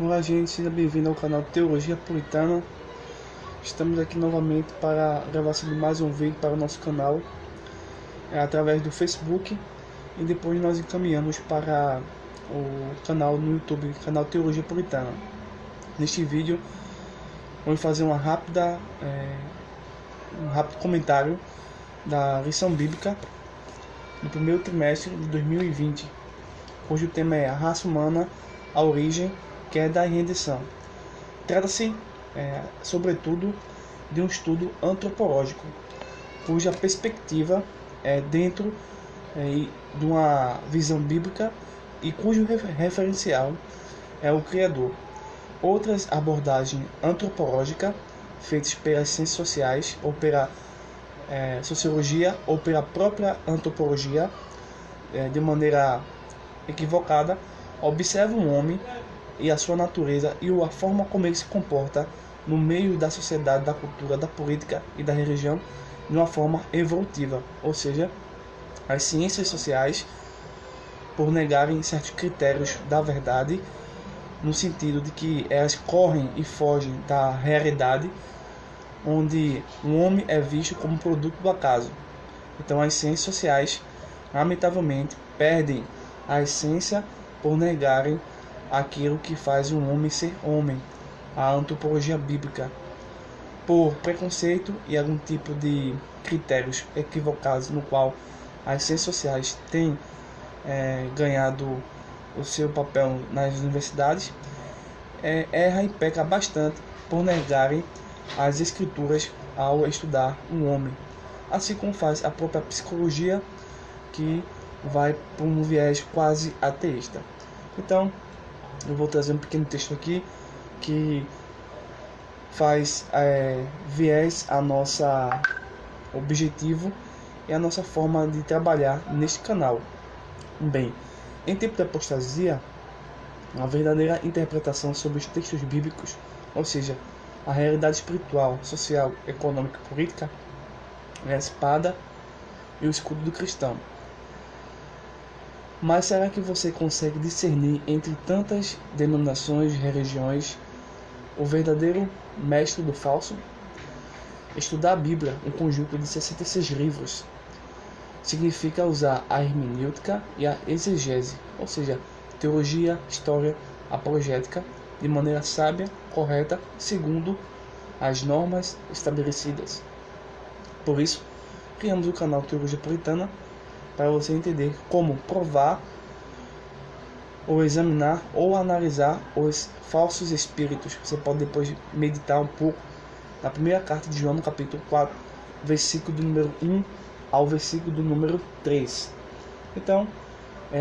Olá, gente, seja bem-vindo ao canal Teologia Puritana. Estamos aqui novamente para a gravação de mais um vídeo para o nosso canal, através do Facebook, e depois nós encaminhamos para o canal no YouTube, canal Teologia Puritana. Neste vídeo, vamos fazer um rápido comentário da lição bíblica do primeiro trimestre de 2020, cujo tema é a raça humana, a origem, queda e redenção. Trata-se, sobretudo, de um estudo antropológico, cuja perspectiva é dentro de uma visão bíblica e cujo referencial é o Criador. Outras abordagens antropológicas, feitas pelas ciências sociais, ou pela sociologia, ou pela própria antropologia, de maneira equivocada, observam o homem e a sua natureza e a forma como ele se comporta no meio da sociedade, da cultura, da política e da religião de uma forma evolutiva. Ou seja, as ciências sociais, por negarem certos critérios da verdade, no sentido de que elas correm e fogem da realidade, onde o homem é visto como produto do acaso. Então as ciências sociais, lamentavelmente, perdem a essência por negarem aquilo que faz um homem ser homem, a antropologia bíblica, por preconceito e algum tipo de critérios equivocados no qual as ciências sociais têm ganhado o seu papel nas universidades, erra e peca bastante por negarem as escrituras ao estudar um homem, assim como faz a própria psicologia, que vai por um viés quase ateísta. Então, eu vou trazer um pequeno texto aqui que faz viés a nossa objetivo e a nossa forma de trabalhar neste canal. Bem, em tempo de apostasia, a verdadeira interpretação sobre os textos bíblicos, ou seja, a realidade espiritual, social, econômica e política, é a espada e o escudo do cristão. Mas será que você consegue discernir entre tantas denominações, religiões, o verdadeiro mestre do falso? Estudar a Bíblia, um conjunto de 66 livros, significa usar a hermenêutica e a exegese, ou seja, teologia, história, apologética, de maneira sábia, correta, segundo as normas estabelecidas. Por isso, criamos o canal Teologia Puritana, para você entender como provar, ou examinar, ou analisar os falsos espíritos. Você pode depois meditar um pouco na primeira carta de João, no capítulo 4, versículo do número 1 ao versículo do número 3. Então,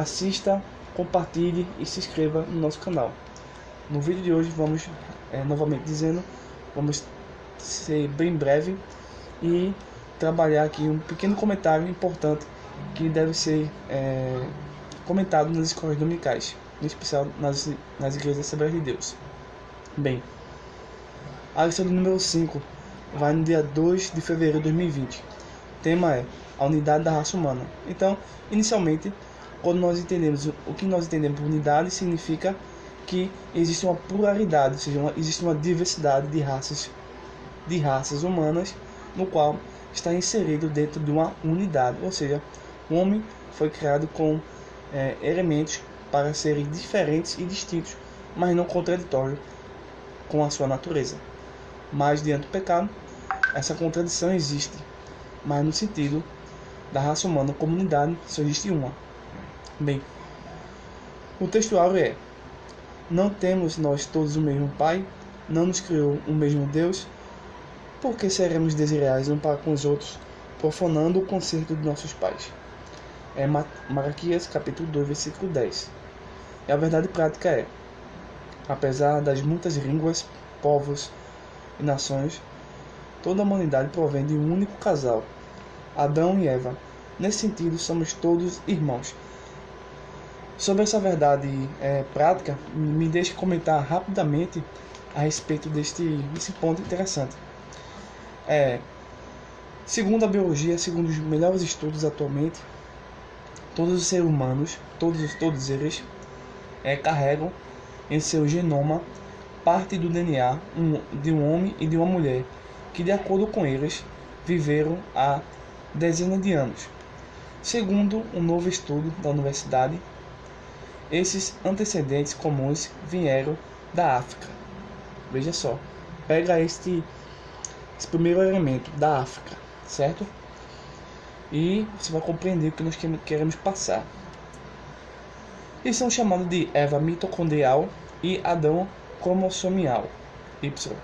assista, compartilhe e se inscreva no nosso canal. No vídeo de hoje vamos, novamente dizendo, vamos ser bem breve e trabalhar aqui um pequeno comentário importante que deve ser comentado nas escolas dominicais, em especial nas igrejas Assembleias de Deus. Bem, a lição do número 5 vai no dia 2 de fevereiro de 2020. O tema é a unidade da raça humana. Então, inicialmente, quando nós entendemos o que nós entendemos por unidade, significa que existe uma pluralidade, ou seja, existe uma diversidade de raças humanas, no qual está inserido dentro de uma unidade, ou seja, o homem foi criado com elementos para serem diferentes e distintos, mas não contraditórios com a sua natureza. Mas diante do pecado, essa contradição existe, mas no sentido da raça humana como unidade só existe uma. Bem, o texto áureo é: não temos nós todos o mesmo Pai? Não nos criou o mesmo Deus? Por que seremos desleais um para com os outros, profanando o concerto de nossos pais? É Malaquias, capítulo 2, versículo 10. E a verdade prática é: apesar das muitas línguas, povos e nações, toda a humanidade provém de um único casal, Adão e Eva. Nesse sentido, somos todos irmãos. Sobre essa verdade prática, me deixe comentar rapidamente a respeito desse ponto interessante. Segundo a biologia, segundo os melhores estudos atualmente, todos os seres humanos, todos eles, carregam em seu genoma parte do DNA de um homem e de uma mulher, que, de acordo com eles, viveram há dezenas de anos. Segundo um novo estudo da universidade, esses antecedentes comuns vieram da África. Veja só, pega esse primeiro elemento da África, certo? E você vai compreender o que nós queremos passar. Eles são chamados de Eva mitocondrial e Adão cromossomial, Y.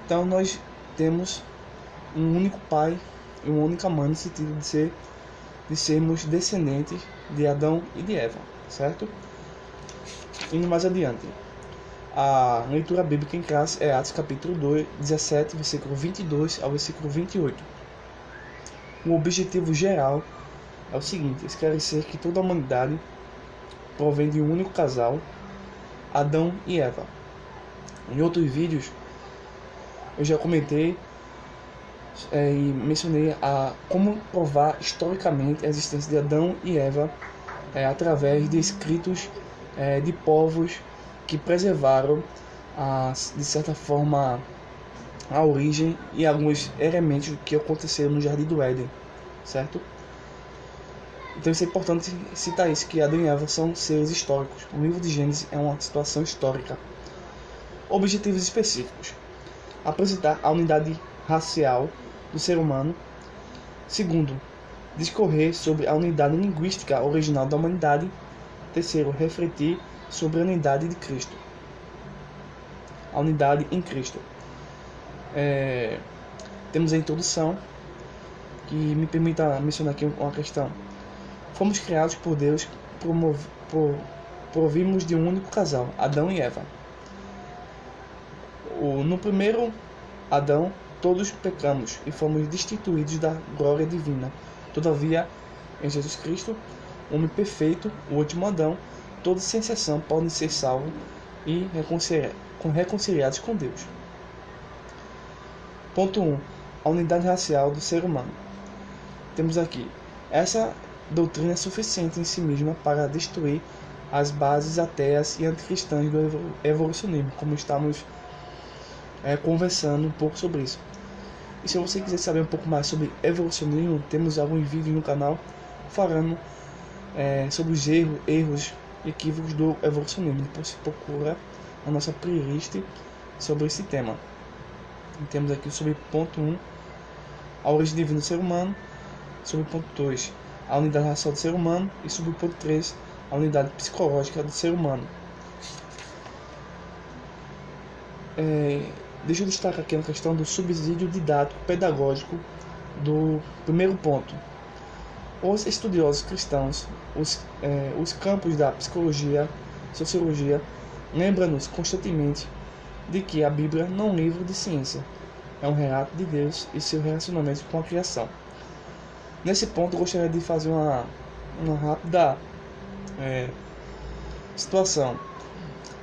Então nós temos um único pai e uma única mãe, no sentido de sermos descendentes de Adão e de Eva, certo? Indo mais adiante, a leitura bíblica em classe é Atos capítulo 2, 17, versículo 22 ao versículo 28. O objetivo geral é o seguinte: esclarecer que toda a humanidade provém de um único casal, Adão e Eva. Em outros vídeos eu já comentei e mencionei como provar historicamente a existência de Adão e Eva através de escritos de povos que preservaram, de certa forma, a origem e alguns elementos que aconteceram no Jardim do Éden, certo? Então isso é importante citar isso, que Adão e Eva são seres históricos. O livro de Gênesis é uma situação histórica. Objetivos específicos: apresentar a unidade racial do ser humano. Segundo, discorrer sobre a unidade linguística original da humanidade. Terceiro, refletir sobre a unidade de Cristo, a unidade em Cristo. Temos a introdução, que me permita mencionar aqui uma questão. Fomos criados por Deus, provimos de um único casal, Adão e Eva. No primeiro Adão, todos pecamos e fomos destituídos da glória divina. Todavia, em Jesus Cristo, homem perfeito, o último Adão, todos sem exceção podem ser salvos e reconciliados com Deus. Ponto 1. A unidade racial do ser humano. Temos aqui: essa doutrina é suficiente em si mesma para destruir as bases ateias e anticristãs do evolucionismo, como estamos conversando um pouco sobre isso. E se você quiser saber um pouco mais sobre evolucionismo, temos alguns vídeos no canal falando sobre os erros e equívocos do evolucionismo. Depois você procura a nossa playlist sobre esse tema. E temos aqui sobre ponto 1, a origem divina do ser humano, sobre ponto 2, a unidade racial do ser humano, e sobre ponto 3, a unidade psicológica do ser humano. Deixa eu destacar aqui a questão do subsídio didático pedagógico do primeiro ponto. Os estudiosos cristãos, os campos da psicologia, sociologia, lembram-nos constantemente de que a Bíblia não é um livro de ciência, é um relato de Deus e seu relacionamento com a criação. Nesse ponto, eu gostaria de fazer uma rápida situação.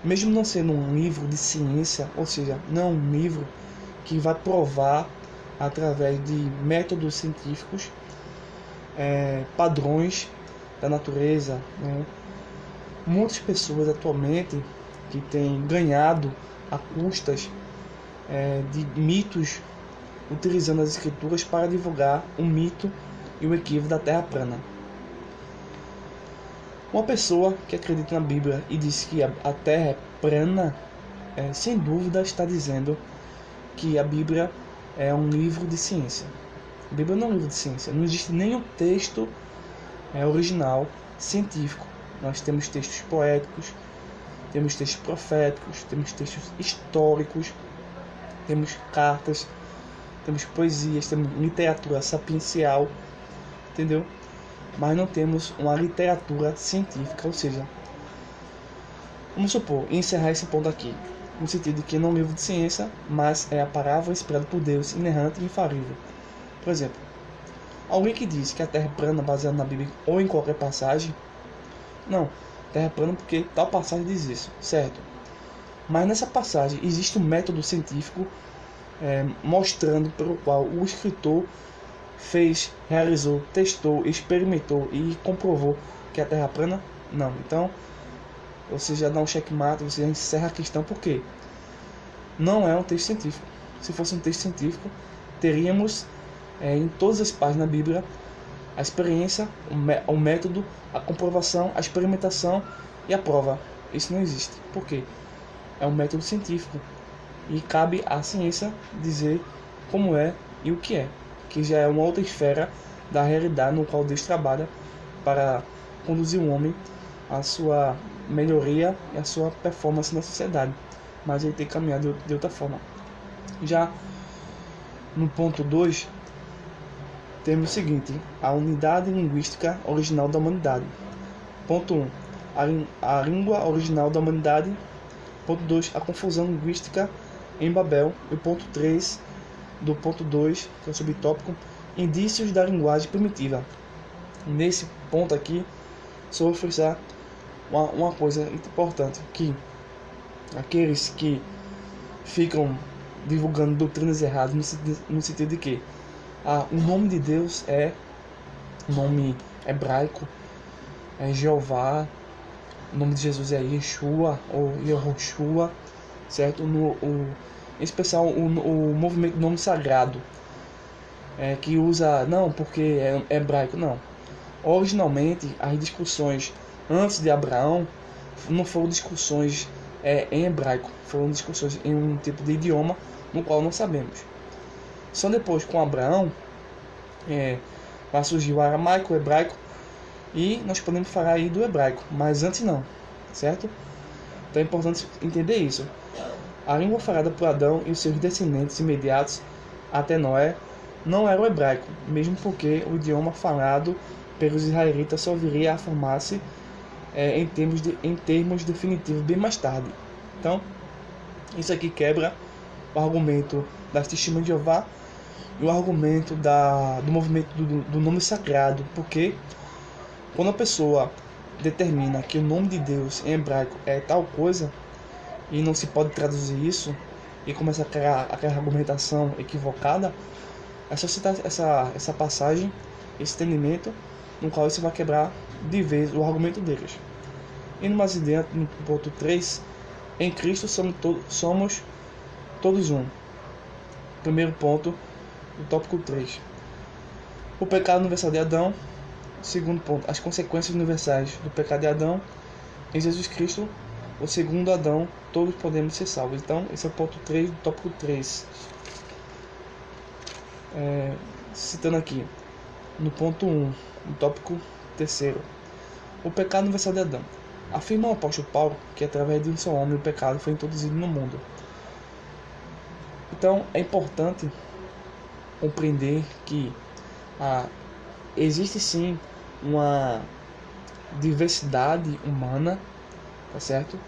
Mesmo não sendo um livro de ciência, ou seja, não um livro que vai provar através de métodos científicos padrões da natureza, né? Muitas pessoas atualmente que têm ganhado a custas de mitos, utilizando as escrituras para divulgar o mito e o equívoco da Terra plana. Uma pessoa que acredita na Bíblia e diz que a Terra é plana, sem dúvida está dizendo que a Bíblia é um livro de ciência. A Bíblia não é um livro de ciência, não existe nenhum texto original científico. Nós temos textos poéticos, temos textos proféticos, temos textos históricos, temos cartas, temos poesias, temos literatura sapiencial, entendeu? Mas não temos uma literatura científica, ou seja, vamos supor, encerrar esse ponto aqui, no sentido de que não é um livro de ciência, mas é a palavra inspirada por Deus, inerrante e infalível. Por exemplo, alguém que diz que a Terra é plana baseada na Bíblia ou em qualquer passagem, não, Terra é plana porque tal passagem diz isso, certo? Mas nessa passagem existe um método científico mostrando pelo qual o escritor realizou, testou, experimentou e comprovou que a Terra é plana? Não. Então, você já dá um checkmate, você já encerra a questão, por quê? Não é um texto científico. Se fosse um texto científico, teríamos em todas as páginas da Bíblia a experiência, o método, a comprovação, a experimentação e a prova. Isso não existe. Por quê? É um método científico e cabe à ciência dizer como é e o que é, que já é uma outra esfera da realidade no qual Deus trabalha para conduzir o homem à sua melhoria e à sua performance na sociedade, mas ele tem que caminhar de outra forma. Já no ponto 2, temos o seguinte: a unidade linguística original da humanidade. Ponto 1, a língua original da humanidade. Ponto 2, a confusão linguística em Babel. E o ponto 3 do ponto 2, que é o subtópico, indícios da linguagem primitiva. Nesse ponto aqui, só vou frisar uma coisa importante, que aqueles que ficam divulgando doutrinas erradas no sentido de que o nome de Deus é nome hebraico, é Jeová, o nome de Jesus é Yeshua ou Yehoshua, certo? Em especial o movimento do nome sagrado, que usa, não porque é hebraico, não. Originalmente, as discussões antes de Abraão não foram discussões em hebraico, foram discussões em um tipo de idioma no qual não sabemos. Só depois, com Abraão, vai surgir o aramaico, o hebraico, e nós podemos falar aí do hebraico, mas antes não, certo? Então é importante entender isso. A língua falada por Adão e os seus descendentes imediatos até Noé não era o hebraico, mesmo porque o idioma falado pelos israelitas só viria a formar-se em termos definitivos bem mais tarde. Então, isso aqui quebra o argumento das testemunhas de Jeová e o argumento do movimento do nome sagrado, porque quando a pessoa determina que o nome de Deus em hebraico é tal coisa e não se pode traduzir isso e começa a criar aquela argumentação equivocada, é só citar essa passagem, esse entendimento, no qual você vai quebrar de vez o argumento deles. Indo mais adiante, no ponto 3, em Cristo somos todos um. Primeiro ponto do tópico 3. O pecado universal de Adão. Segundo ponto, as consequências universais do pecado de Adão. Em Jesus Cristo, o segundo Adão, todos podemos ser salvos. Então, esse é o ponto 3 do tópico 3. Citando aqui, no ponto 1, no tópico 3, o pecado universal de Adão. Afirma o apóstolo Paulo que através de um só homem o pecado foi introduzido no mundo. Então, é importante compreender que existe sim uma diversidade humana, tá certo?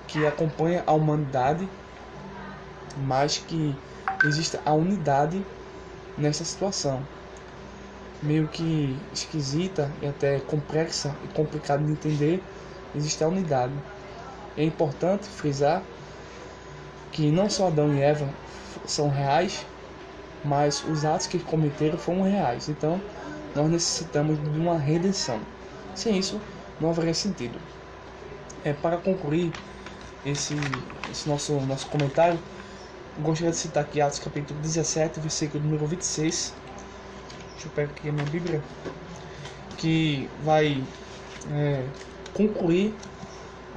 Que acompanha a humanidade, mas que existe a unidade nessa situação. Meio que esquisita e até complexa e complicada de entender, existe a unidade. É importante frisar que não só Adão e Eva são reais, mas os atos que cometeram foram reais. Então, nós necessitamos de uma redenção. Sem isso, não haveria sentido. Para concluir esse nosso comentário, gostaria de citar aqui Atos capítulo 17, versículo número 26. Deixa eu pegar aqui a minha Bíblia, que vai concluir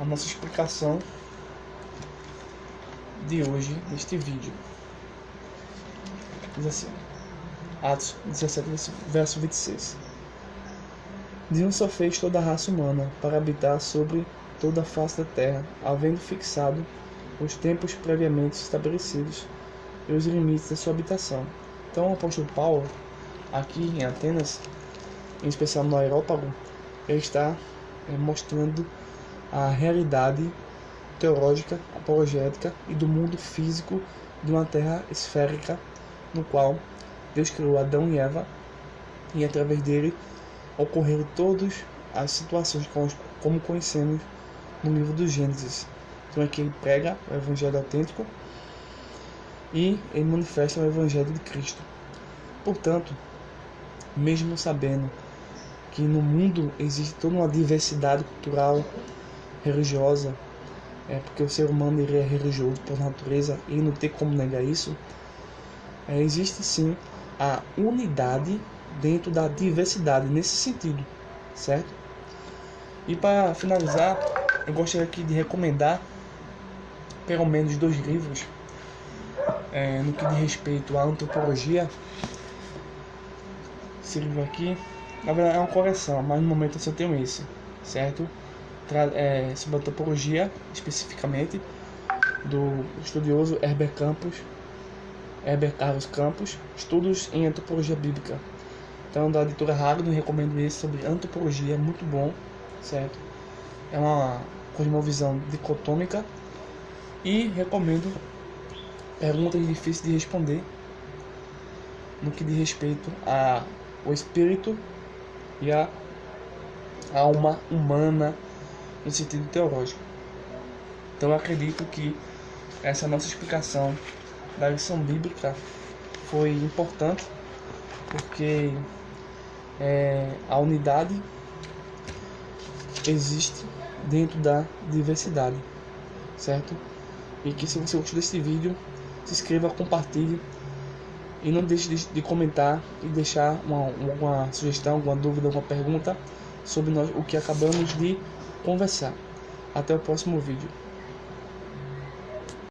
a nossa explicação de hoje neste vídeo. Diz assim, Atos 17, verso 26. De um só fez toda a raça humana para habitar sobre toda a face da terra, havendo fixado os tempos previamente estabelecidos e os limites da sua habitação. Então o apóstolo Paulo, aqui em Atenas, em especial no Areópago, ele está mostrando a realidade teológica, apologética e do mundo físico de uma terra esférica, no qual Deus criou Adão e Eva, e através dele ocorreram todas as situações como conhecemos no livro do Gênesis. Então aqui ele prega o evangelho autêntico e ele manifesta o evangelho de Cristo. Portanto, mesmo sabendo que no mundo existe toda uma diversidade cultural, religiosa, porque o ser humano ele é religioso por natureza e não tem como negar isso. Existe sim a unidade dentro da diversidade nesse sentido, certo? E para finalizar, eu gostaria aqui de recomendar pelo menos 2 livros no que diz respeito à antropologia. Esse livro aqui, na verdade, é uma correção, mas no momento eu só tenho esse, certo? Sobre antropologia, especificamente, do estudioso Herbert Carlos Campos, Estudos em Antropologia Bíblica. Então, da editora Ragno, recomendo esse sobre antropologia, é muito bom, certo? É uma cosmovisão dicotômica e recomendo Perguntas Difíceis de Responder, no que diz respeito ao espírito e a alma humana no sentido teológico. Então eu acredito que essa nossa explicação da lição bíblica foi importante, porque a unidade existe dentro da diversidade, certo? E que se você gostou desse vídeo, se inscreva, compartilhe e não deixe de comentar e deixar alguma sugestão, alguma dúvida, alguma pergunta sobre o que acabamos de conversar. Até o próximo vídeo.